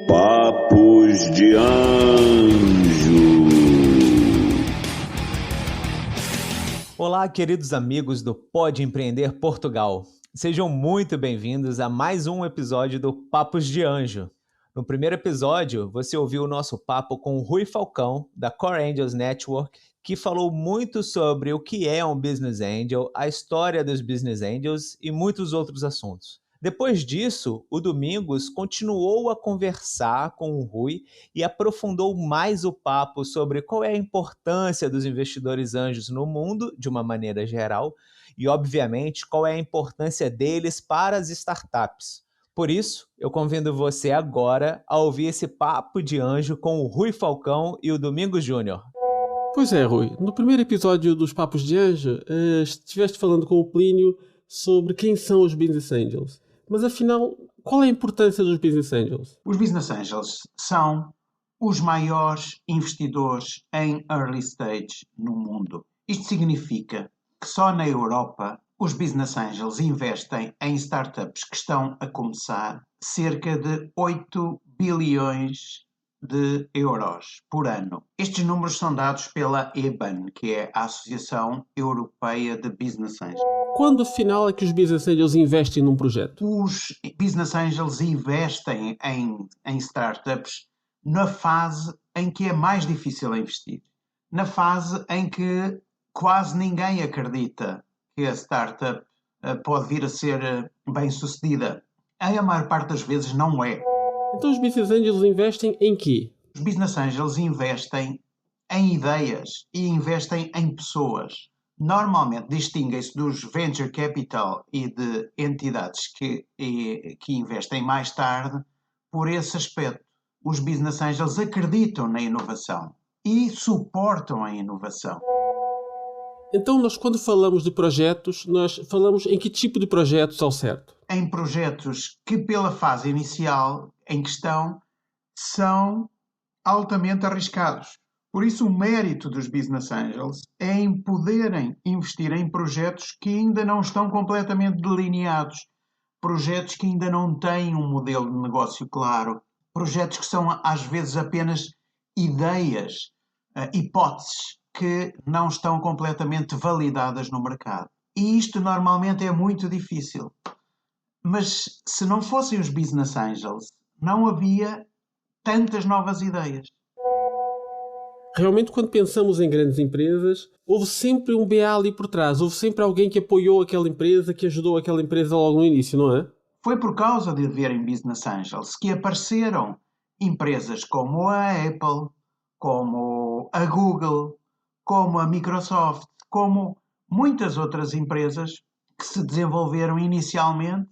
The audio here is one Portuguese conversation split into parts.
Papos de Anjo. Olá, queridos amigos do Pode Empreender Portugal. Sejam muito bem-vindos a mais um episódio do Papos de Anjo. No primeiro episódio, você ouviu o nosso papo com o Rui Falcão, da Core Angels Network, que falou muito sobre o que é um Business Angel, a história dos Business Angels e muitos outros assuntos. Depois disso, o Domingos continuou a conversar com o Rui e aprofundou mais o papo sobre qual é a importância dos investidores anjos no mundo, de uma maneira geral, e, obviamente, qual é a importância deles para as startups. Por isso, eu convido você agora a ouvir esse papo de anjo com o Rui Falcão e o Domingos Júnior. Pois é, Rui. No primeiro episódio dos Papos de Anjo, estiveste falando com o Plínio sobre quem são os Business Angels. Mas afinal, qual é a importância dos Business Angels? Os Business Angels são os maiores investidores em early stage no mundo. Isto significa que só na Europa os Business Angels investem em startups que estão a começar cerca de 8 bilhões de euros por ano. Estes números são dados pela EBAN, que é a Associação Europeia de Business Angels. Quando afinal é que os Business Angels investem num projeto? Os Business Angels investem em startups na fase em que é mais difícil investir. Na fase em que quase ninguém acredita que a startup pode vir a ser bem-sucedida. A maior parte das vezes não é. Então os Business Angels investem em quê? Os Business Angels investem em ideias e investem em pessoas. Normalmente distinguem-se dos Venture Capital e de entidades que investem mais tarde por esse aspecto. Os Business Angels acreditam na inovação e suportam a inovação. Então nós quando falamos de projetos, nós falamos em que tipo de projetos ao certo? Em projetos que pela fase inicial em questão são altamente arriscados. Por isso o mérito dos Business Angels é em poderem investir em projetos que ainda não estão completamente delineados, projetos que ainda não têm um modelo de negócio claro, projetos que são às vezes apenas ideias, hipóteses, que não estão completamente validadas no mercado. E isto normalmente é muito difícil. Mas se não fossem os Business Angels, não havia tantas novas ideias. Realmente, quando pensamos em grandes empresas, houve sempre um BA ali por trás. Houve sempre alguém que apoiou aquela empresa, que ajudou aquela empresa logo no início, não é? Foi por causa de haverem Business Angels que apareceram empresas como a Apple, como a Google, como a Microsoft, como muitas outras empresas que se desenvolveram inicialmente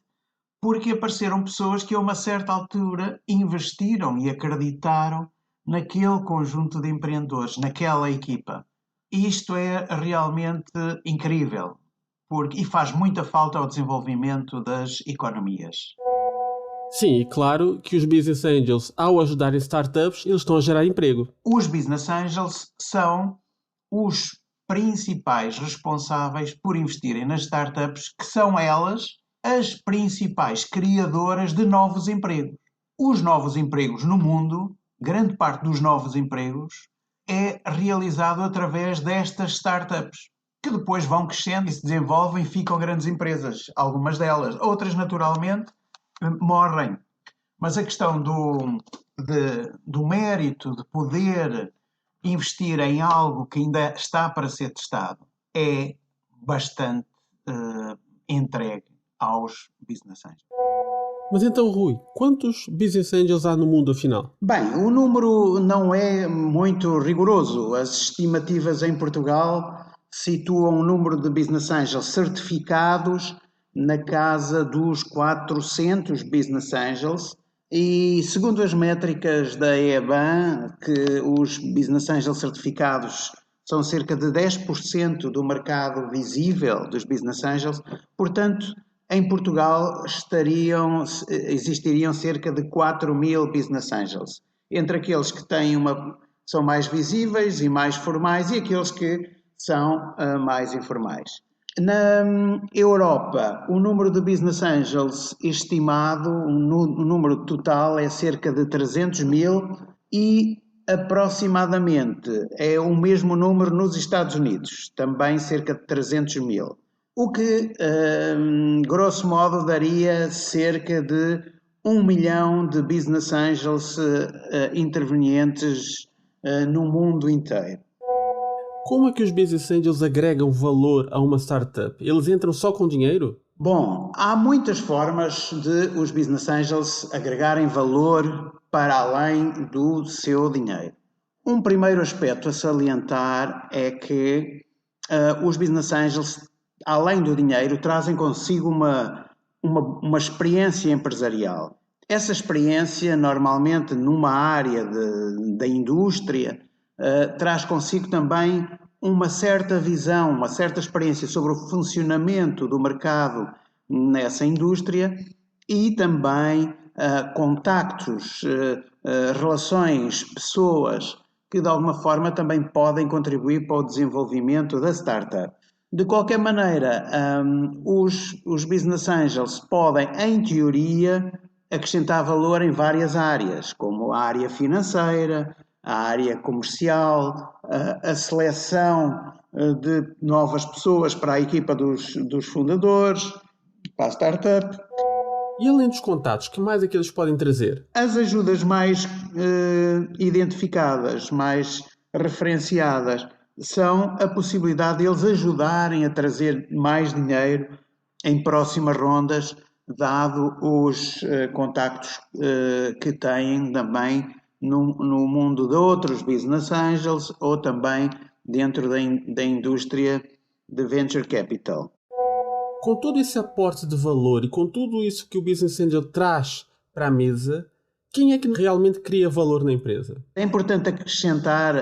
porque apareceram pessoas que a uma certa altura investiram e acreditaram naquele conjunto de empreendedores, naquela equipa. E isto é realmente incrível e faz muita falta ao desenvolvimento das economias. Sim, e claro que os Business Angels, ao ajudarem startups, eles estão a gerar emprego. Os Business Angels são os principais responsáveis por investirem nas startups, que são elas as principais criadoras de novos empregos. Os novos empregos no mundo, grande parte dos novos empregos, é realizado através destas startups, que depois vão crescendo e se desenvolvem e ficam grandes empresas. Algumas delas, outras naturalmente morrem. Mas a questão do mérito, de poder investir em algo que ainda está para ser testado, é bastante entregue aos Business Angels. Mas então, Rui, quantos Business Angels há no mundo afinal? Bem, o número não é muito rigoroso. As estimativas em Portugal situam o número de Business Angels certificados na casa dos 400 Business Angels e, segundo as métricas da EBAN, que os Business Angels certificados são cerca de 10% do mercado visível dos Business Angels, portanto, em Portugal existiriam cerca de 4.000 Business Angels, entre aqueles que têm uma são mais visíveis e mais formais e aqueles que são mais informais. Na Europa, o número de Business Angels estimado, o número total é cerca de 300 mil e aproximadamente é o mesmo número nos Estados Unidos, também cerca de 300 mil. O que, grosso modo, daria cerca de 1 milhão de Business Angels intervenientes no mundo inteiro. Como é que os Business Angels agregam valor a uma startup? Eles entram só com dinheiro? Bom, há muitas formas de os Business Angels agregarem valor para além do seu dinheiro. Um primeiro aspecto a salientar é que os Business Angels, além do dinheiro, trazem consigo uma experiência empresarial. Essa experiência, normalmente numa área da indústria, traz consigo também uma certa visão, uma certa experiência sobre o funcionamento do mercado nessa indústria e também contactos, relações, pessoas que de alguma forma também podem contribuir para o desenvolvimento da startup. De qualquer maneira, os Business Angels podem, em teoria, acrescentar valor em várias áreas, como a área financeira, a área comercial, a seleção de novas pessoas para a equipa dos fundadores, para a startup. E além dos contatos, que mais é que eles podem trazer? As ajudas mais identificadas, mais referenciadas, são a possibilidade de eles ajudarem a trazer mais dinheiro em próximas rondas, dado os contactos que têm também no mundo de outros Business Angels ou também dentro da indústria de Venture Capital. Com todo esse aporte de valor e com tudo isso que o Business Angel traz para a mesa, quem é que realmente cria valor na empresa? É importante acrescentar,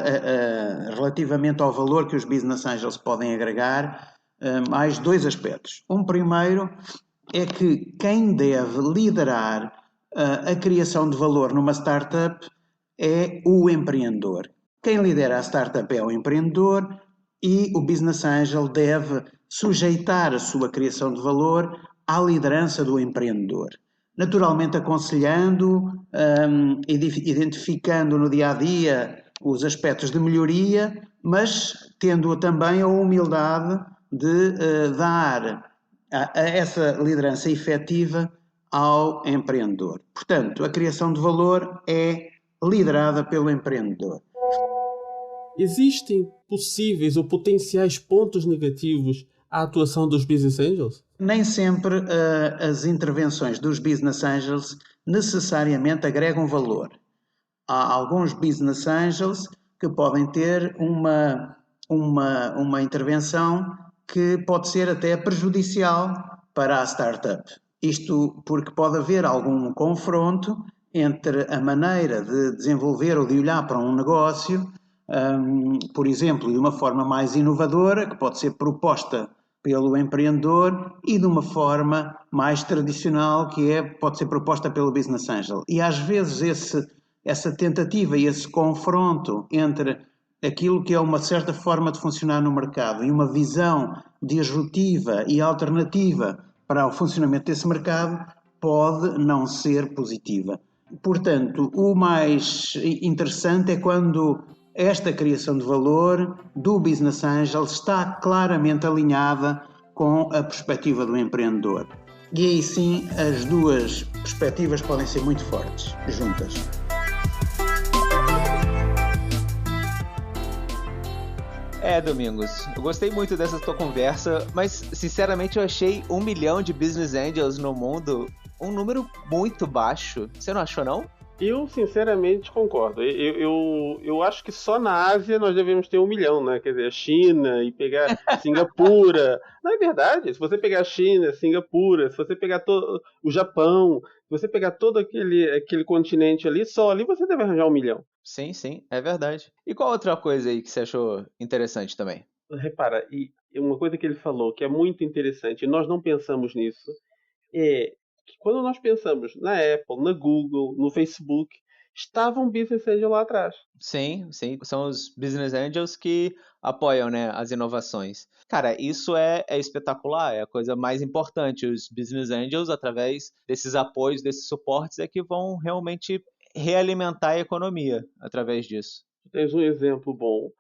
relativamente ao valor que os Business Angels podem agregar, mais dois aspectos. Um primeiro é que quem deve liderar a criação de valor numa startup é o empreendedor. Quem lidera a startup é o empreendedor e o Business Angel deve sujeitar a sua criação de valor à liderança do empreendedor. Naturalmente aconselhando, identificando no dia a dia os aspectos de melhoria, mas tendo também a humildade de dar essa liderança efetiva ao empreendedor. Portanto, a criação de valor é liderada pelo empreendedor. Existem possíveis ou potenciais pontos negativos à atuação dos Business Angels? Nem sempre as intervenções dos Business Angels necessariamente agregam valor. Há alguns Business Angels que podem ter uma intervenção que pode ser até prejudicial para a startup. Isto porque pode haver algum confronto entre a maneira de desenvolver ou de olhar para um negócio, por exemplo, de uma forma mais inovadora, que pode ser proposta pelo empreendedor, e de uma forma mais tradicional, que pode ser proposta pelo Business Angel. E às vezes essa tentativa e esse confronto entre aquilo que é uma certa forma de funcionar no mercado e uma visão disruptiva e alternativa para o funcionamento desse mercado pode não ser positiva. Portanto, o mais interessante é quando esta criação de valor do Business Angel está claramente alinhada com a perspectiva do empreendedor. E aí sim, as duas perspectivas podem ser muito fortes, juntas. Domingos, eu gostei muito dessa tua conversa, mas sinceramente eu achei 1 milhão de Business Angels no mundo um número muito baixo. Você não achou, não? Eu, sinceramente, concordo. Eu acho que só na Ásia nós devemos ter 1 milhão, né? Quer dizer, a China e pegar Singapura. Não é verdade? Se você pegar a China, Singapura, se você pegar o Japão, se você pegar todo aquele continente ali, só ali você deve arranjar 1 milhão. Sim, é verdade. E qual outra coisa aí que você achou interessante também? Repara, e uma coisa que ele falou que é muito interessante, e nós não pensamos nisso, é que quando nós pensamos na Apple, na Google, no Facebook, estavam Business Angel lá atrás. Sim, sim, são os Business Angels que apoiam, né, as inovações. Cara, isso é espetacular, é a coisa mais importante. Os Business Angels, através desses apoios, desses suportes, é que vão realmente realimentar a economia através disso. Tu tens um exemplo bom.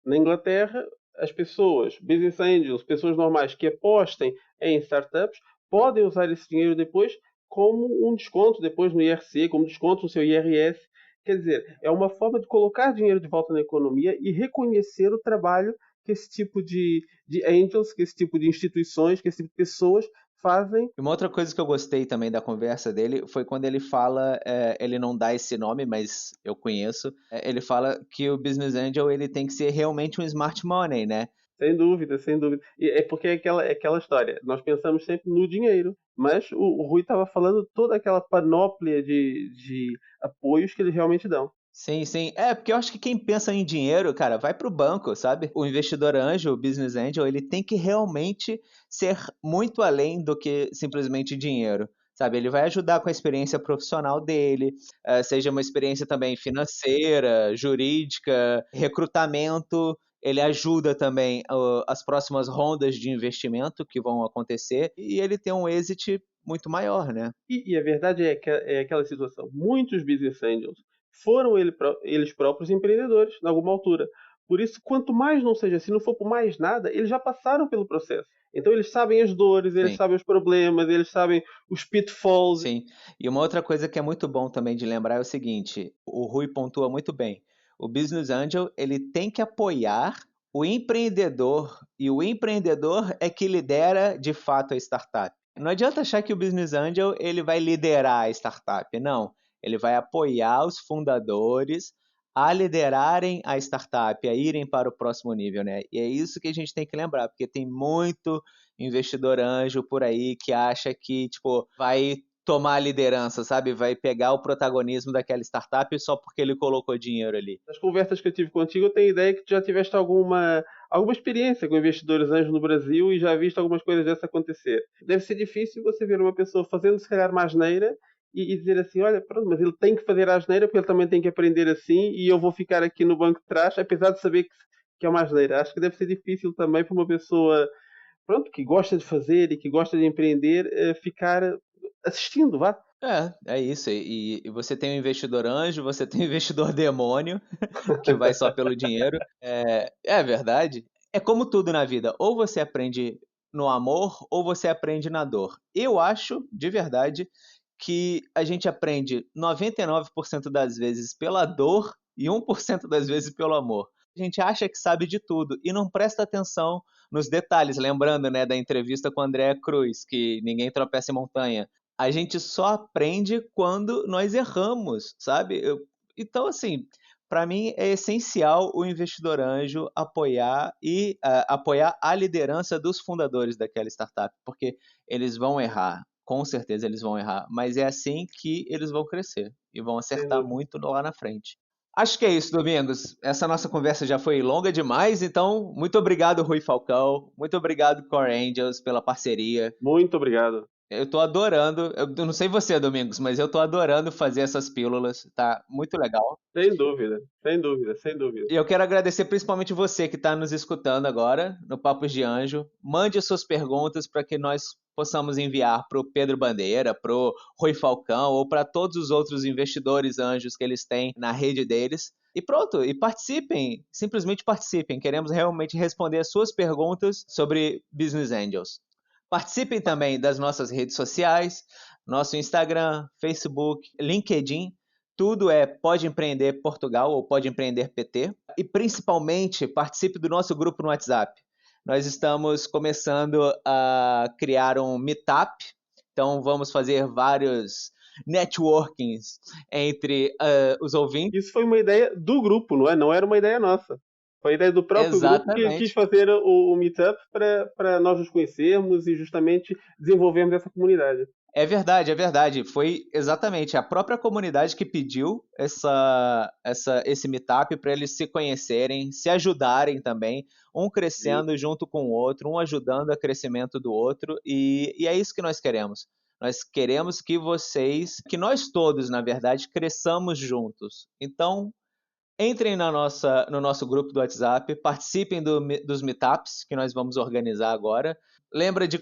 Na Inglaterra, as pessoas, business angels, pessoas normais que apostem em startups, podem usar esse dinheiro depois como um desconto depois no IRC, como desconto no seu IRS. Quer dizer, é uma forma de colocar dinheiro de volta na economia e reconhecer o trabalho que esse tipo de angels, que esse tipo de instituições, que esse tipo de pessoas fazem. E uma outra coisa que eu gostei também da conversa dele foi quando ele fala, ele não dá esse nome, mas eu conheço, ele fala que o Business Angel ele tem que ser realmente um smart money, né? Sem dúvida, sem dúvida. E é porque é aquela história. Nós pensamos sempre no dinheiro, mas o Rui estava falando toda aquela panóplia de apoios que eles realmente dão. Sim, sim. É, porque eu acho que quem pensa em dinheiro, cara, vai para o banco, sabe? O investidor anjo, o business angel, ele tem que realmente ser muito além do que simplesmente dinheiro, sabe? Ele vai ajudar com a experiência profissional dele, seja uma experiência também financeira, jurídica, recrutamento. Ele ajuda também as próximas rondas de investimento que vão acontecer e ele tem um exit muito maior, né? E a verdade é que é aquela situação. Muitos business angels foram eles próprios empreendedores, em alguma altura. Por isso, quanto mais não seja, se não for por mais nada, eles já passaram pelo processo. Então eles sabem as dores, eles Sim. sabem os problemas, eles sabem os pitfalls. Sim. E uma outra coisa que é muito bom também de lembrar é o seguinte, o Rui pontua muito bem. O Business Angel, ele tem que apoiar o empreendedor e o empreendedor é que lidera de fato a startup. Não adianta achar que o Business Angel ele vai liderar a startup, não. Ele vai apoiar os fundadores a liderarem a startup, a irem para o próximo nível, né? E é isso que a gente tem que lembrar, porque tem muito investidor anjo por aí que acha que, tipo, vai tomar a liderança, sabe? Vai pegar o protagonismo daquela startup só porque ele colocou dinheiro ali. Das conversas que eu tive contigo, eu tenho ideia que tu já tiveste alguma experiência com investidores anjos no Brasil e já viste algumas coisas dessa acontecer. Deve ser difícil você ver uma pessoa fazendo, se calhar, uma asneira e dizer assim: olha, pronto, mas ele tem que fazer a asneira porque ele também tem que aprender assim e eu vou ficar aqui no banco de trás, apesar de saber que é uma asneira. Acho que deve ser difícil também para uma pessoa, pronto, que gosta de fazer e que gosta de empreender, ficar assistindo, vá. É isso. E você tem um investidor anjo, você tem um investidor demônio, que vai só pelo dinheiro. É verdade. É como tudo na vida. Ou você aprende no amor, ou você aprende na dor. Eu acho, de verdade, que a gente aprende 99% das vezes pela dor e 1% das vezes pelo amor. A gente acha que sabe de tudo e não presta atenção nos detalhes. Lembrando, né, da entrevista com o André Cruz, que ninguém tropeça em montanha. A gente só aprende quando nós erramos, sabe? Então, assim, para mim é essencial o investidor anjo apoiar e apoiar a liderança dos fundadores daquela startup, porque eles vão errar, com certeza eles vão errar, mas é assim que eles vão crescer e vão Sem acertar dúvida. muito lá na frente. Acho que é isso, Domingos. Essa nossa conversa já foi longa demais, então muito obrigado, Rui Falcão, muito obrigado, Core Angels, pela parceria. Muito obrigado. Eu tô adorando, eu não sei você, Domingos, mas eu tô adorando fazer essas pílulas, tá muito legal. Sem dúvida, sem dúvida, sem dúvida. E eu quero agradecer principalmente você que está nos escutando agora no Papos de Anjo. Mande as suas perguntas para que nós possamos enviar para o Pedro Bandeira, para o Rui Falcão ou para todos os outros investidores anjos que eles têm na rede deles. E pronto, e participem, simplesmente participem. Queremos realmente responder as suas perguntas sobre Business Angels. Participem também das nossas redes sociais, nosso Instagram, Facebook, LinkedIn. Tudo Pode Empreender Portugal ou Pode Empreender PT. E principalmente participe do nosso grupo no WhatsApp. Nós estamos começando a criar um meetup, então vamos fazer vários networkings entre os ouvintes. Isso foi uma ideia do grupo, não é? Não era uma ideia nossa. Foi a ideia do próprio grupo que quis Exatamente. fazer o meetup para nós nos conhecermos e justamente desenvolvermos essa comunidade. É verdade, é verdade. Foi exatamente a própria comunidade que pediu esse meetup para eles se conhecerem, se ajudarem também, um crescendo junto com o outro, um ajudando o crescimento do outro, e é isso que nós queremos. Nós queremos que nós todos, na verdade, cresçamos juntos. Então, entrem no nosso grupo do WhatsApp, participem dos meetups que nós vamos organizar agora. Lembra de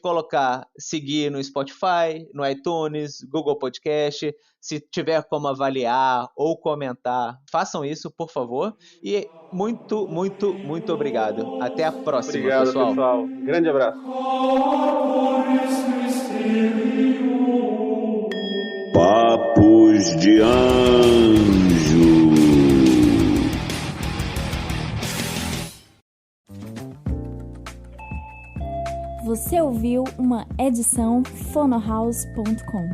seguir no Spotify, no iTunes, Google Podcast. Se tiver como avaliar ou comentar, façam isso, por favor. E muito, muito, muito obrigado. Até a próxima, Obrigado, pessoal. Grande abraço. Papos de Anjo. Você ouviu uma edição fonohouse.com.